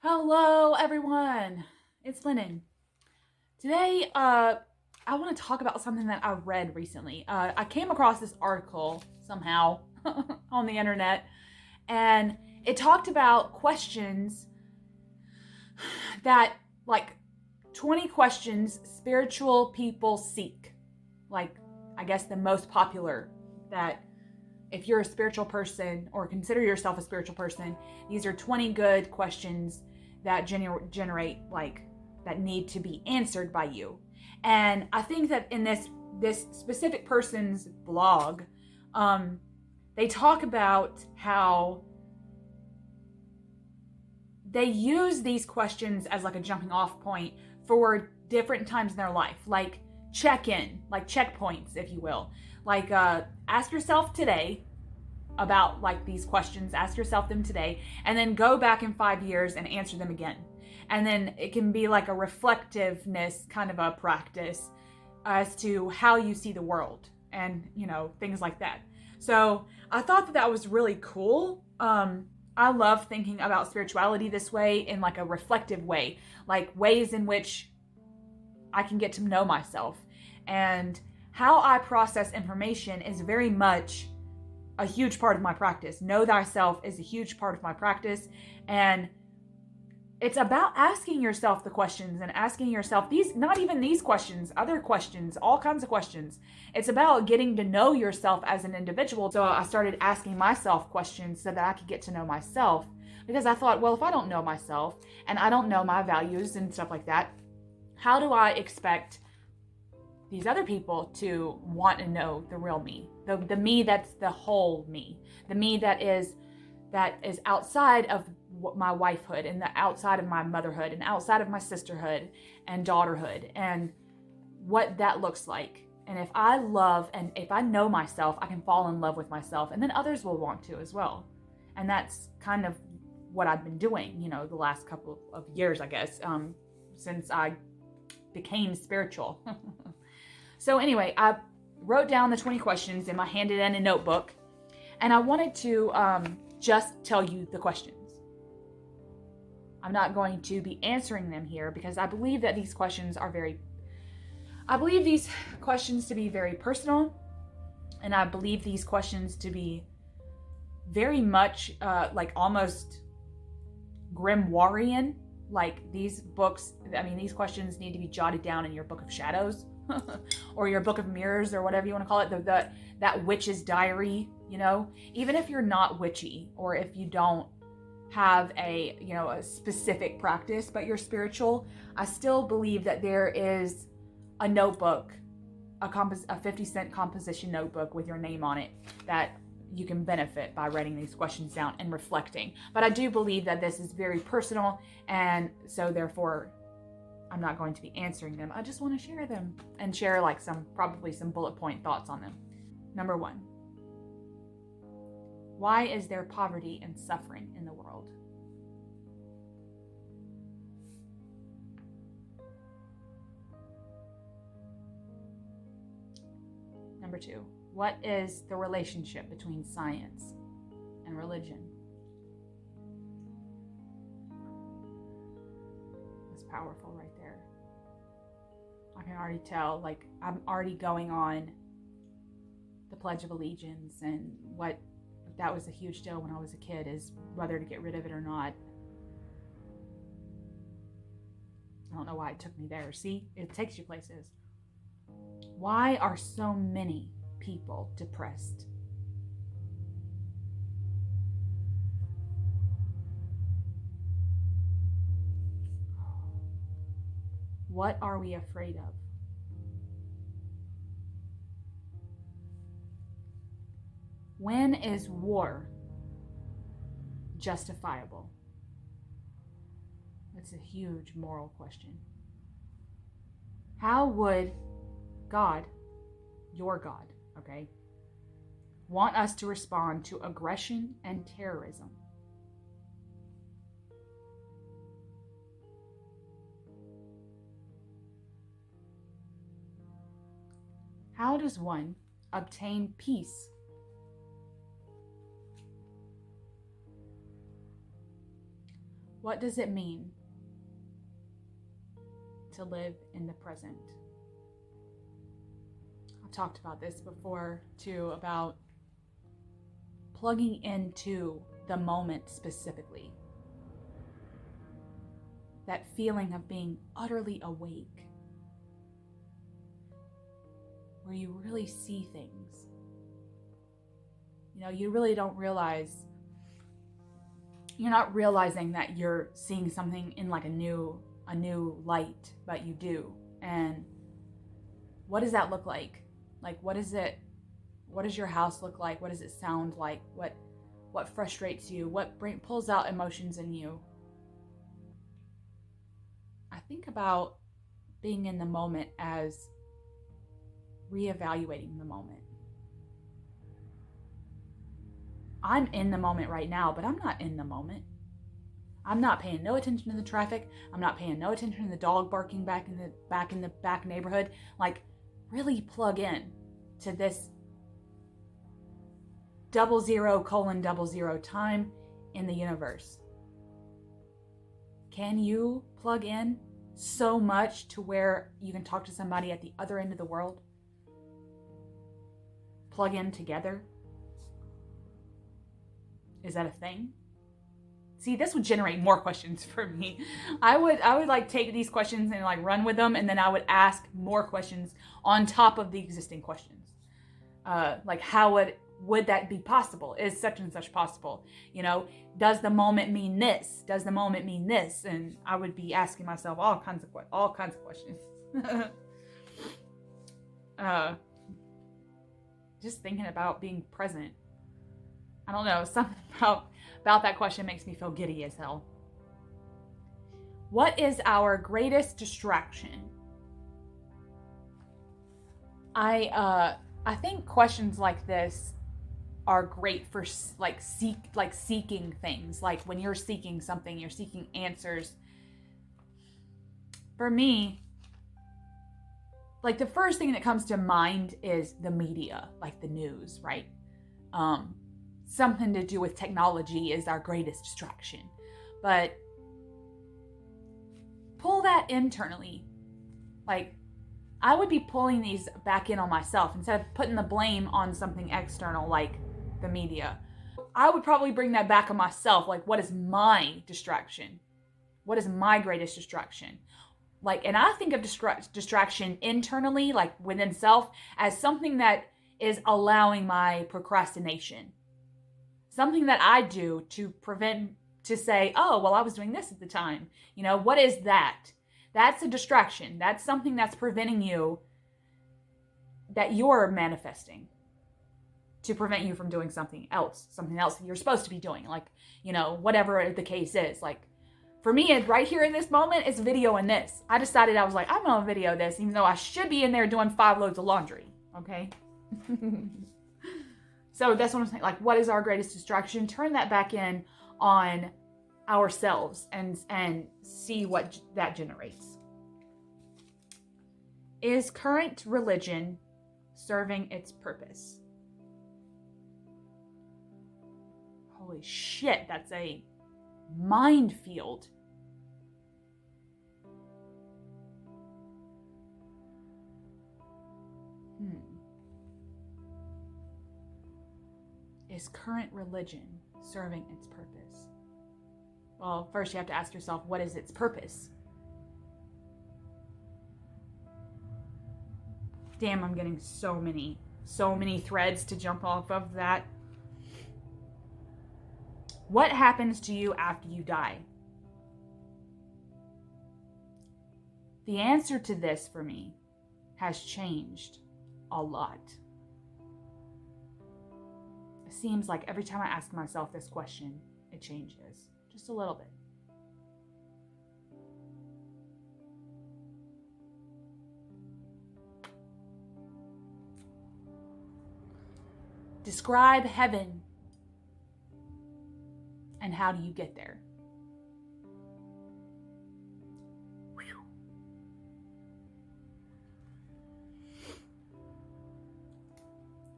Hello, everyone. It's Lennon. Today, I want to talk about something that I read recently. I came across this article somehow on the internet, and it talked about questions that, like, 20 questions spiritual people seek. Like, I guess the most popular that if you're a spiritual person or consider yourself a spiritual person, these are 20 good questions that generate that need to be answered by you. And I think that in this specific person's blog, they talk about how they use these questions as like a jumping off point for different times in their life, like check-in, like checkpoints, if you will. Like ask yourself today about like these questions, ask yourself them today, and then go back in 5 years and answer them again. And then it can be like a reflectiveness kind of a practice as to how you see the world and, things like that. So I thought that was really cool. I love thinking about spirituality this way, in like a reflective way, like ways in which I can get to know myself. And how I process information is very much a huge part of my practice. Know thyself is a huge part of my practice. And it's about asking yourself the questions and asking yourself not even these questions, other questions, all kinds of questions. It's about getting to know yourself as an individual. So I started asking myself questions so that I could get to know myself, because I thought, well, if I don't know myself and I don't know my values and stuff like that, how do I expect these other people to want to know the real me, the me that's the whole me, the me that is outside of my wifehood and the outside of my motherhood and outside of my sisterhood and daughterhood, and what that looks like. And if I love and if I know myself, I can fall in love with myself, and then others will want to as well. And that's kind of what I've been doing, the last couple of years, I guess, since I became spiritual. So anyway, I wrote down the 20 questions and I handed in a notebook, and I wanted to just tell you the questions. I'm not going to be answering them here because I believe that these questions to be very personal, and I believe these questions to be very much like almost grimoirean. Like these questions need to be jotted down in your book of shadows or your book of mirrors, or whatever you want to call it, that witch's diary, even if you're not witchy, or if you don't have a specific practice, but you're spiritual, I still believe that there is a notebook, a 50-cent composition notebook with your name on it, that you can benefit by writing these questions down and reflecting. But I do believe that this is very personal, and so therefore I'm not going to be answering them. I just want to share them and share probably some bullet point thoughts on them. Number 1, why is there poverty and suffering in the world? Number 2, what is the relationship between science and religion? That's powerful right there. I can already tell, I'm already going on the Pledge of Allegiance, and what that was a huge deal when I was a kid, is whether to get rid of it or not. I don't know why it took me there. See, it takes you places. Why are so many people depressed? What are we afraid of? When is war justifiable? That's a huge moral question. How would God, your God, okay, want us to respond to aggression and terrorism? How does one obtain peace? What does it mean to live in the present? I've talked about this before too, about plugging into the moment specifically. That feeling of being utterly awake, where you really see things. You know, you really don't realize, you're not realizing that you're seeing something in like a new light, but you do. And what does that look like? Like, what does your house look like? What does it sound like? What frustrates you? What pulls out emotions in you? I think about being in the moment as reevaluating the moment. I'm in the moment right now, but I'm not in the moment. I'm not paying no attention to the traffic. I'm not paying no attention to the dog barking back in the back neighborhood. Like, really plug in to this 00:00 time in the universe. Can you plug in so much to where you can talk to somebody at the other end of the world? Plug in together? Is that a thing? See, this would generate more questions for me. I would like take these questions and like run with them, and then I would ask more questions on top of the existing questions. Like, how would that be possible? Is such and such possible? You know, does the moment mean this? Does the moment mean this? And I would be asking myself all kinds of questions. Just thinking about being present. I don't know, something about that question makes me feel giddy as hell. What is our greatest distraction? I think questions like this are great for seeking things. Like when you're seeking something, you're seeking answers. For me, like the first thing that comes to mind is the media, like the news, right? Something to do with technology is our greatest distraction. But pull that internally. Like, I would be pulling these back in on myself instead of putting the blame on something external like the media. I would probably bring that back on myself. Like, what is my distraction? What is my greatest distraction? Like, and I think of distraction internally, like within self, as something that is allowing my procrastination. Something that I do to say, oh, well, I was doing this at the time. You know, what is that? That's a distraction. That's something that's preventing you, that you're manifesting to prevent you from doing something else that you're supposed to be doing. Like, you know, whatever the case is. Like, for me, right here in this moment, it's videoing this. I decided, I was like, I'm gonna video this, even though I should be in there doing 5 loads of laundry. Okay? So that's what I'm saying. Like, what is our greatest distraction? Turn that back in on ourselves and see what that generates. Is current religion serving its purpose? Holy shit, that's a minefield. Is current religion serving its purpose? Well, first you have to ask yourself, what is its purpose? Damn, I'm getting so many threads to jump off of that. What happens to you after you die? The answer to this for me has changed a lot. It seems like every time I ask myself this question, it changes just a little bit. Describe heaven. And how do you get there?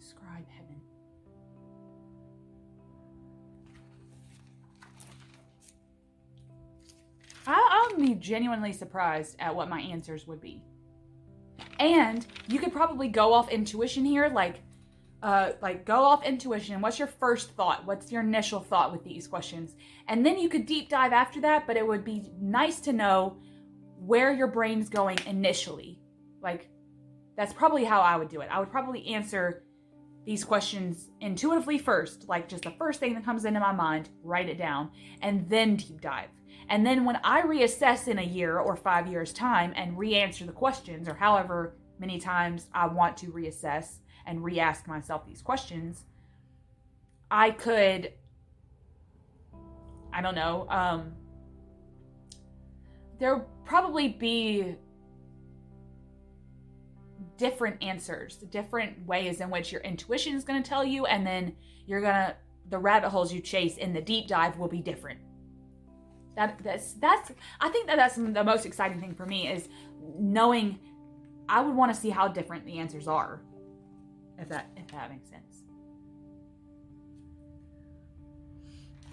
Describe heaven. would be genuinely surprised at what my answers would be. And you could probably go off intuition here, like go off intuition. What's your first thought? What's your initial thought with these questions? And then you could deep dive after that, but it would be nice to know where your brain's going initially. Like, that's probably how I would do it. I would probably answer these questions intuitively first, like just the first thing that comes into my mind, write it down, and then deep dive. And then when I reassess in a year or 5 years' time and re-answer the questions, or however many times I want to reassess and re-ask myself these questions, I could, I don't know, there'll probably be different answers, different ways in which your intuition is going to tell you, and then the rabbit holes you chase in the deep dive will be different. That's I think that's the most exciting thing for me, is knowing. I would want to see how different the answers are, if that makes sense.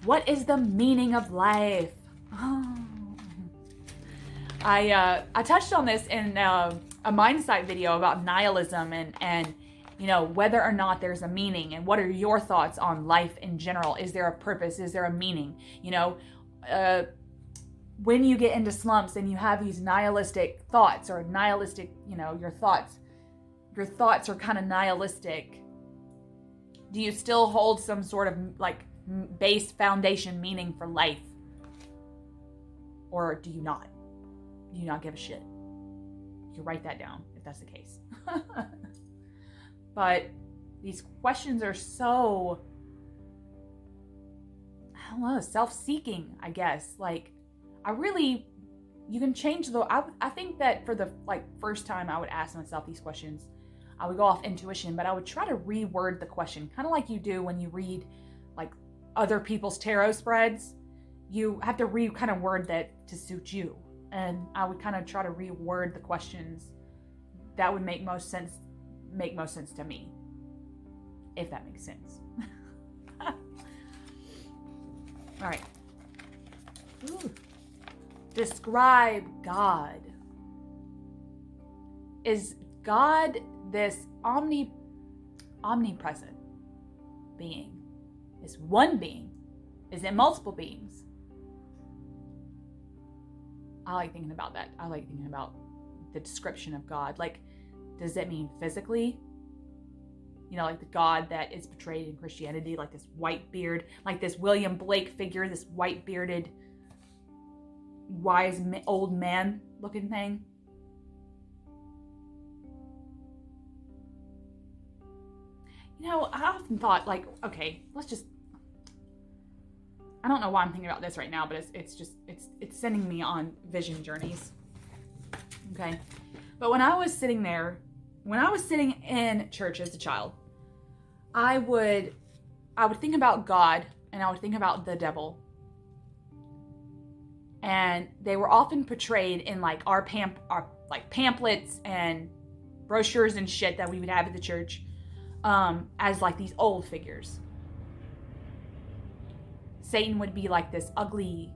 What is the meaning of life? Oh. I touched on this in a Mindsight video about nihilism and whether or not there's a meaning, and what are your thoughts on life in general? Is there a purpose? Is there a meaning? When you get into slumps and you have these nihilistic thoughts, or nihilistic, your thoughts are kind of nihilistic. Do you still hold some sort of like base foundation meaning for life? Or do you not? Do you not give a shit? You can write that down if that's the case. But these questions are so, I don't know, self-seeking, I guess. Like, you can change I think that for the first time I would ask myself these questions, I would go off intuition, but I would try to reword the question, kind of like you do when you read like other people's tarot spreads. You have to kind of word that to suit you. And I would kind of try to reword the questions that would make most sense to me, if that makes sense. All right. Ooh. Describe God. Is God this omnipresent being? Is one being? Is it multiple beings? I like thinking about that. I like thinking about the description of God. Like, does it mean physically? Like the God that is portrayed in Christianity, like this white beard, like this William Blake figure, this white bearded, wise old man looking thing. I often thought, like, okay, I don't know why I'm thinking about this right now, but it's sending me on vision journeys. Okay. But when I was sitting in church as a child, I would think about God, and I would think about the devil. And they were often portrayed in like our pamphlets and brochures and shit that we would have at the church, as like these old figures. Satan would be like this ugly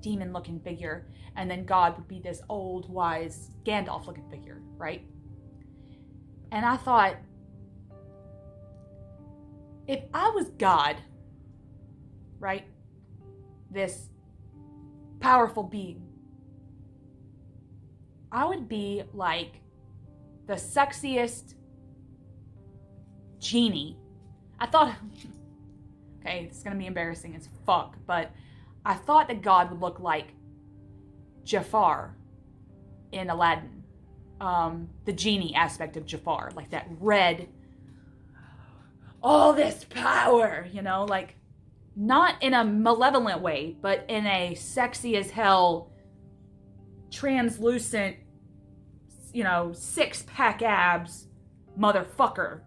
demon-looking figure, and then God would be this old, wise Gandalf-looking figure, right? And I thought, if I was God, right, this powerful being, I would be like the sexiest genie. I thought, okay, it's gonna be embarrassing as fuck, but I thought that God would look like Jafar in Aladdin. The genie aspect of Jafar, like that red, all this power, like not in a malevolent way, but in a sexy as hell, translucent, 6-pack abs motherfucker,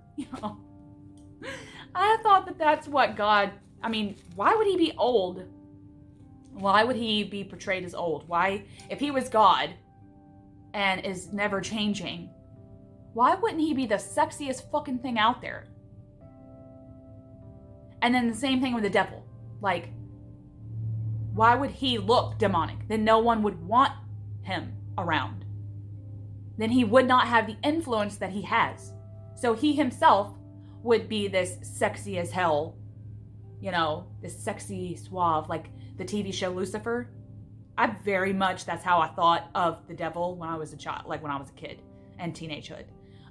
I thought that that's what God, why would he be old? Why would he be portrayed as old? Why, if he was God and is never changing, why wouldn't he be the sexiest fucking thing out there? And then the same thing with the devil. Like, why would he look demonic? Then no one would want him around. Then he would not have the influence that he has. So he himself would be this sexy as hell, this sexy suave, like the TV show Lucifer. That's how I thought of the devil when I was a child, like when I was a kid and teenagehood.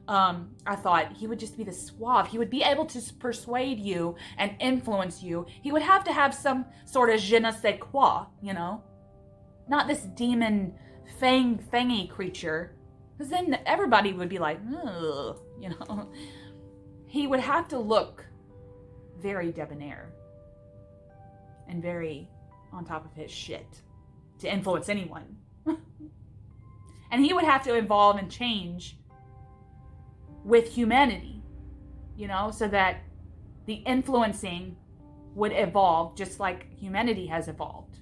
I thought he would just be the suave. He would be able to persuade you and influence you. He would have to have some sort of je ne sais quoi, not this demon fangy creature, because then everybody would be like, ugh, He would have to look very debonair and very on top of his shit to influence anyone. And he would have to evolve and change with humanity, so that the influencing would evolve just like humanity has evolved.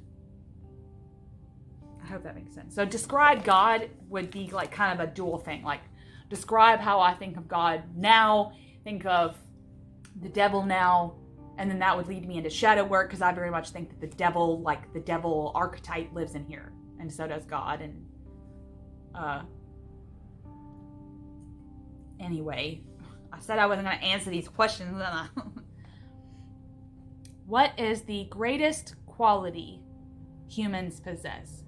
I hope that makes sense. So describe God would be like kind of a dual thing. Like describe how I think of God now, think of the devil now, and then that would lead me into shadow work, because I very much think that the devil archetype lives in here, and so does God. And anyway, I said I wasn't going to answer these questions. What is the greatest quality humans possess?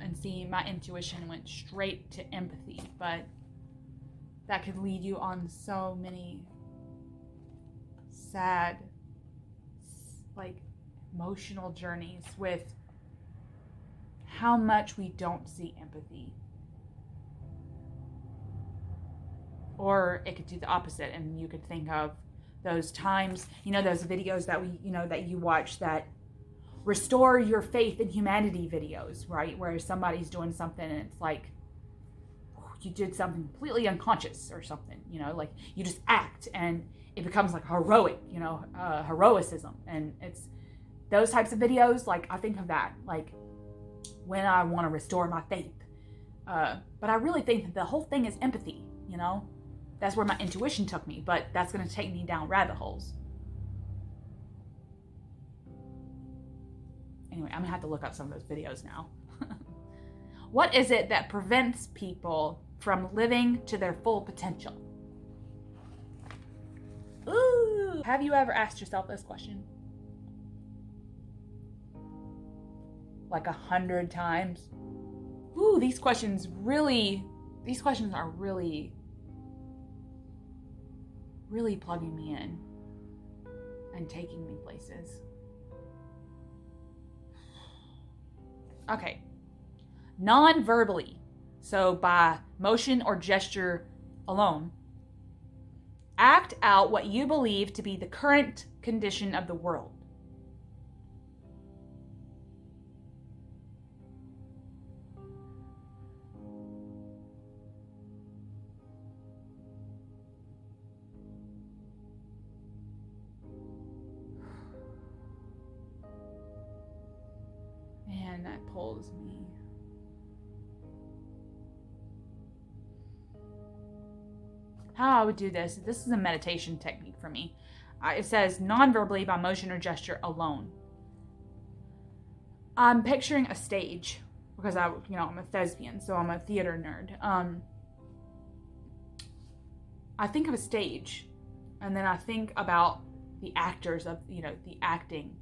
And see, my intuition went straight to empathy, but that could lead you on so many sad, like, emotional journeys with how much we don't see empathy. Or it could do the opposite, and you could think of those times, those videos that that you watch that restore your faith in humanity videos, right? Where somebody's doing something and it's like, you did something completely unconscious or something, like you just act and it becomes like heroic, heroicism. And it's those types of videos, like I think of that, like when I want to restore my faith. But I really think that the whole thing is empathy, That's where my intuition took me, but that's going to take me down rabbit holes. Anyway, I'm going to have to look up some of those videos now. What is it that prevents people from living to their full potential? Ooh. Have you ever asked yourself this question? Like 100 times? Ooh, these questions are really plugging me in and taking me places. Okay. Non-verbally, so by motion or gesture alone, act out what you believe to be the current condition of the world. Man, that pulls me. How I would do this is a meditation technique for me. It says non-verbally by motion or gesture alone. I'm picturing a stage because I'm a thespian, so I'm a theater nerd. I think of a stage, and then I think about the actors of, the acting.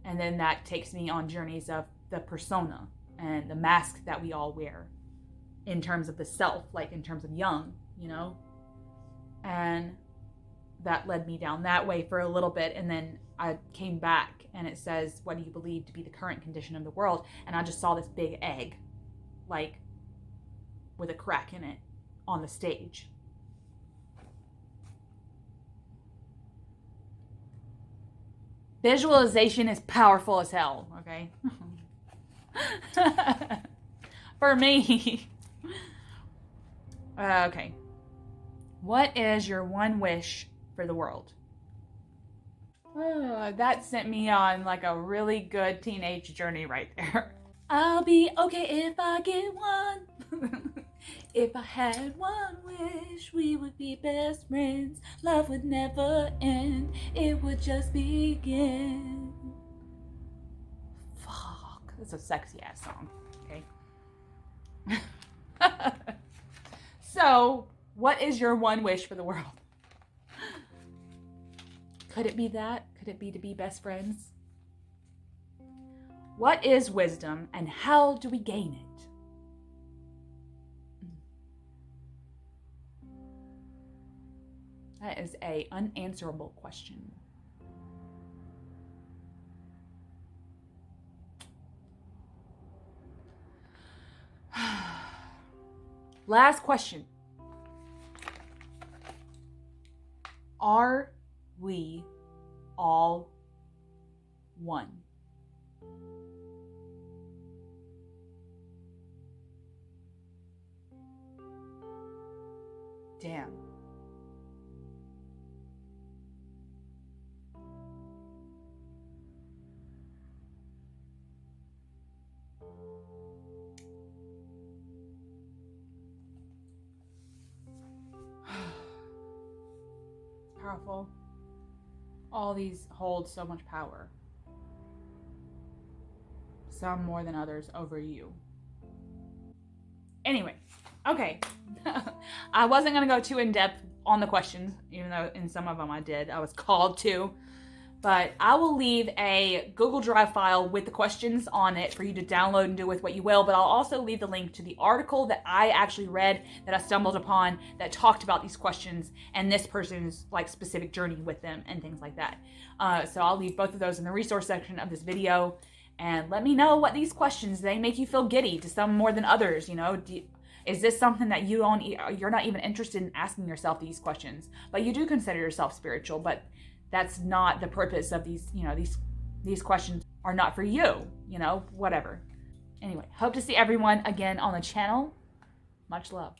And then that takes me on journeys of the persona and the mask that we all wear in terms of the self, like in terms of Jung, and that led me down that way for a little bit. And then I came back and it says, what do you believe to be the current condition of the world? And I just saw this big egg, like with a crack in it on the stage. Visualization is powerful as hell, okay? For me. Okay. What is your one wish for the world? Oh, that sent me on like a really good teenage journey right there. I'll be okay if I get one. If I had one wish, we would be best friends. Love would never end, it would just begin. Fuck, that's a sexy ass song, okay? So, what is your one wish for the world? Could it be that? Could it be to be best friends? What is wisdom and how do we gain it? That is an unanswerable question. Last question. Are we all one? Damn. Powerful. All these hold so much power. Some more than others over you. Anyway, okay. I wasn't going to go too in depth on the questions, even though in some of them I did. I was called to. But I will leave a Google Drive file with the questions on it for you to download and do with what you will. But I'll also leave the link to the article that I actually read, that I stumbled upon, that talked about these questions and this person's like specific journey with them and things like that. So I'll leave both of those in the resource section of this video. And let me know what these questions, they make you feel giddy, to some more than others. You know, is this something that you're not even interested in asking yourself these questions, but you do consider yourself spiritual, but that's not the purpose of these, you know, these questions are not for you, you know, whatever. Anyway, hope to see everyone again on the channel. Much love.